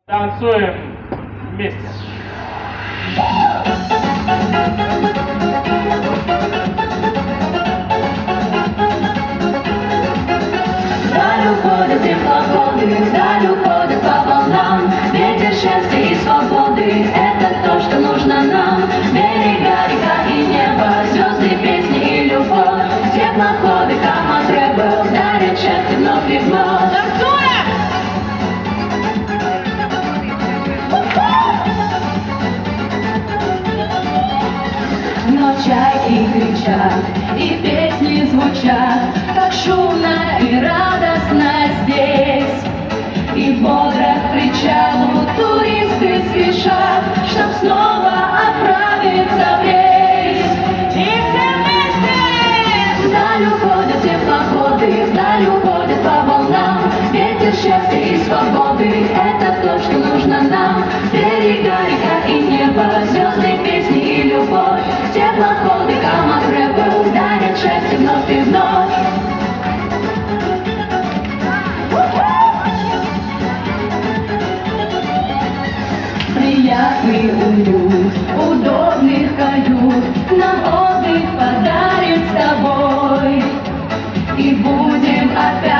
Танцуем вместе. Вдаль уходят теплоходы, вдаль уходят по волнам. Ветер счастья и свободы, это то, что нужно нам. Берега, река и небо, звезды, песни и любовь. Теплоходы, Каматребл, дарят счастье вновь и вновь. Но чайки кричат, и песни звучат, как шумно и радостно здесь. И бодро к причалу туристы спешат, чтоб снова отправиться в рейс. И все вместе! Вдаль уходят теплоходы, вдаль уходят по волнам. Ветер счастья и свободы, это то, что нужно нам. Берега, река и небо, звезды, песни и любовь. Теплоходы, Каматребл, дарят счастье вновь и вновь. Приятный уют, удобных кают нам отдых подарит с тобой. И будем опять